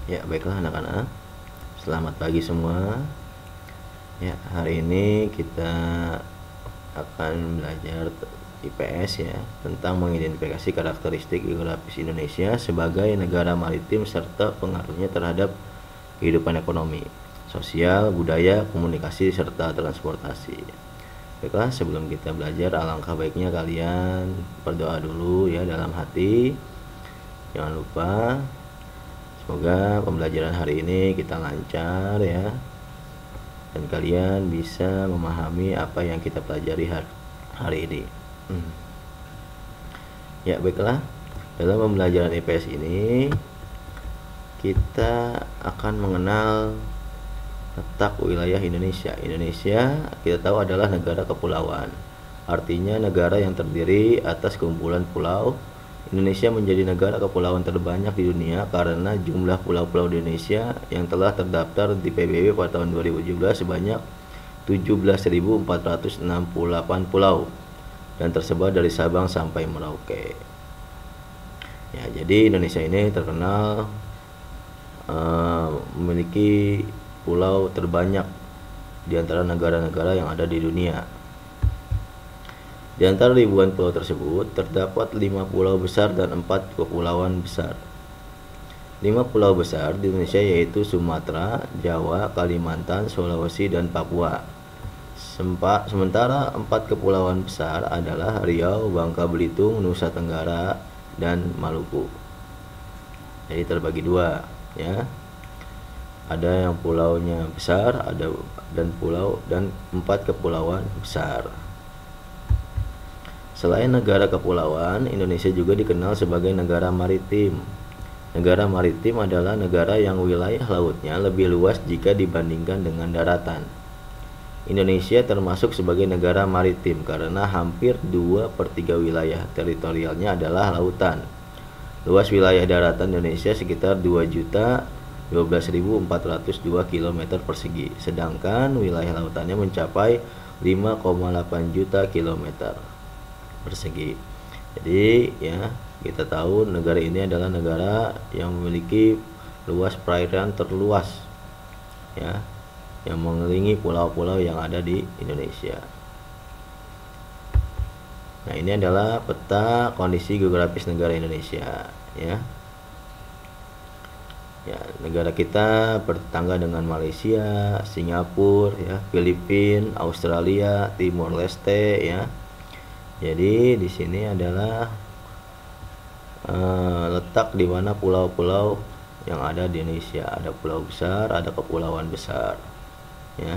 Ya, baiklah anak-anak. Selamat pagi semua. Ya, hari ini kita akan belajar IPS ya, tentang mengidentifikasi karakteristik geografis Indonesia sebagai negara maritim serta pengaruhnya terhadap kehidupan ekonomi, sosial, budaya, komunikasi, serta transportasi. Baiklah, sebelum kita belajar, alangkah baiknya kalian berdoa dulu ya dalam hati. Jangan lupa. Semoga pembelajaran hari ini kita lancar ya, dan kalian bisa memahami apa yang kita pelajari hari ini. Ya, baiklah. Dalam pembelajaran IPS ini kita akan mengenal letak wilayah Indonesia. Indonesia kita tahu adalah negara kepulauan. Artinya negara yang terdiri atas kumpulan pulau. Indonesia menjadi negara kepulauan terbanyak di dunia karena jumlah pulau-pulau di Indonesia yang telah terdaftar di PBB pada tahun 2017 sebanyak 17.468 pulau dan tersebar dari Sabang sampai Merauke. Ya, jadi Indonesia ini terkenal memiliki pulau terbanyak di antara negara-negara yang ada di dunia. Di antara ribuan pulau tersebut, terdapat 5 pulau besar dan 4 kepulauan besar. 5 pulau besar di Indonesia yaitu Sumatera, Jawa, Kalimantan, Sulawesi, dan Papua. Sementara 4 kepulauan besar adalah Riau, Bangka Belitung, Nusa Tenggara, dan Maluku. Jadi terbagi dua ya. Ada yang pulaunya besar, ada dan 4 kepulauan besar. Selain negara kepulauan, Indonesia juga dikenal sebagai negara maritim. Negara maritim adalah negara yang wilayah lautnya lebih luas jika dibandingkan dengan daratan. Indonesia termasuk sebagai negara maritim karena hampir 2/3 wilayah teritorialnya adalah lautan. Luas wilayah daratan Indonesia sekitar 2.012.402 km persegi, sedangkan wilayah lautannya mencapai 5,8 juta km persegi. Jadi ya, kita tahu negara ini adalah negara yang memiliki luas perairan terluas ya, yang mengelilingi pulau-pulau yang ada di Indonesia. Nah, ini adalah peta kondisi geografis negara Indonesia ya. Ya, negara kita bertetangga dengan Malaysia, Singapura ya, Filipina, Australia, Timor Leste ya. Jadi di sini adalah letak di mana pulau-pulau yang ada di Indonesia. Ada pulau besar, ada kepulauan besar ya.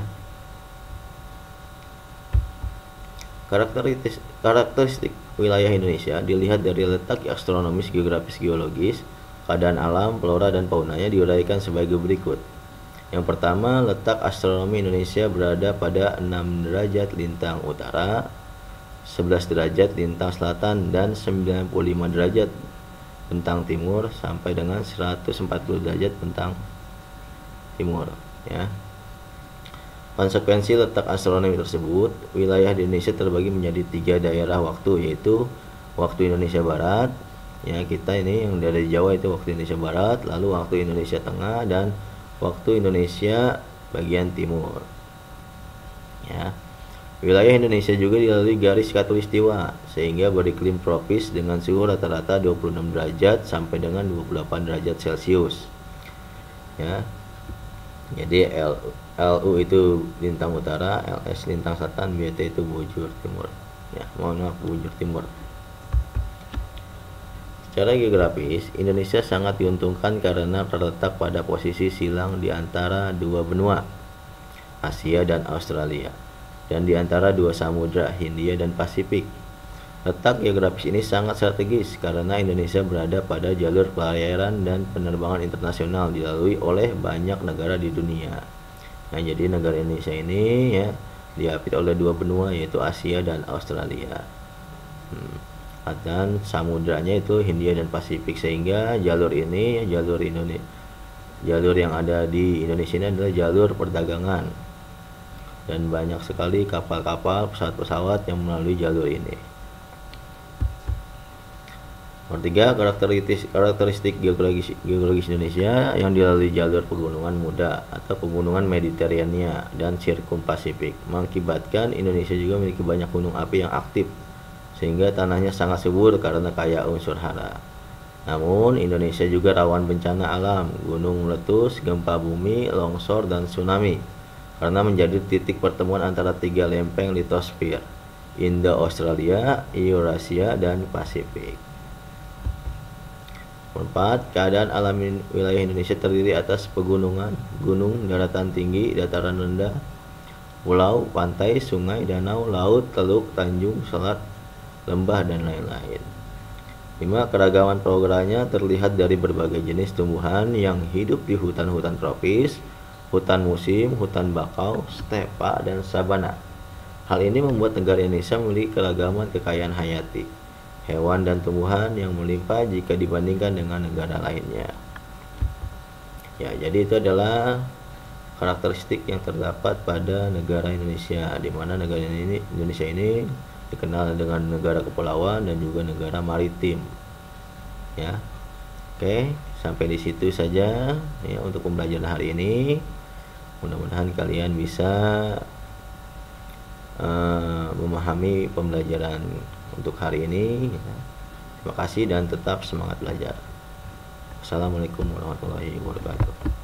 Karakteristik wilayah Indonesia dilihat dari letak astronomis, geografis, geologis, keadaan alam, flora dan faunanya diuraikan sebagai berikut. Yang pertama, letak astronomi Indonesia berada pada 6 derajat lintang utara, 11 derajat lintang selatan, dan 95 derajat bentang timur sampai dengan 140 derajat bentang timur ya. Konsekuensi letak astronomi tersebut, wilayah di Indonesia terbagi menjadi 3 daerah waktu, yaitu waktu Indonesia Barat ya, kita ini yang dari Jawa itu waktu Indonesia Barat, lalu waktu Indonesia Tengah, dan waktu Indonesia bagian timur ya. Wilayah Indonesia juga dilalui garis khatulistiwa sehingga beriklim tropis dengan suhu rata-rata 26 derajat sampai dengan 28 derajat Celcius ya. Jadi LU itu lintang utara, LS lintang selatan, BT itu bujur timur ya, bujur timur. Secara geografis, Indonesia sangat diuntungkan karena terletak pada posisi silang di antara 2 benua, Asia dan Australia, dan di antara 2 samudra, Hindia dan Pasifik. Letak geografis ini sangat strategis karena Indonesia berada pada jalur pelayaran dan penerbangan internasional dilalui oleh banyak negara di dunia. Nah, jadi negara Indonesia ini ya diapit oleh 2 benua, yaitu Asia dan Australia. Dan samudranya itu Hindia dan Pasifik, sehingga jalur ini jalur yang ada di Indonesia ini adalah jalur perdagangan, dan banyak sekali kapal-kapal, pesawat-pesawat yang melalui jalur ini. Nomor 3, karakteristik geologis Indonesia yang dilalui jalur pegunungan muda atau pegunungan Mediterania dan Sirkum Pasifik mengakibatkan Indonesia juga memiliki banyak gunung api yang aktif sehingga tanahnya sangat subur karena kaya unsur hara. Namun Indonesia juga rawan bencana alam, gunung meletus, gempa bumi, longsor, dan tsunami karena menjadi titik pertemuan antara 3 lempeng litosfer, Indo-Australia, Eurasia, dan Pasifik. 4. Keadaan alam wilayah Indonesia terdiri atas pegunungan, gunung, daratan tinggi, dataran rendah, pulau, pantai, sungai, danau, laut, teluk, tanjung, selat, lembah, dan lain-lain. 5. Keragaman floweranya terlihat dari berbagai jenis tumbuhan yang hidup di hutan-hutan tropis, hutan musim, hutan bakau, stepa, dan sabana. Hal ini membuat negara Indonesia memiliki keragaman kekayaan hayati, hewan dan tumbuhan yang melimpah jika dibandingkan dengan negara lainnya. Ya, jadi itu adalah karakteristik yang terdapat pada negara Indonesia, di mana negara Indonesia ini dikenal dengan negara kepulauan dan juga negara maritim. Ya. Oke, sampai di situ saja ya untuk pembelajaran hari ini. Mudah-mudahan kalian bisa memahami pembelajaran untuk hari ini. Terima kasih dan tetap semangat belajar. Assalamualaikum warahmatullahi wabarakatuh.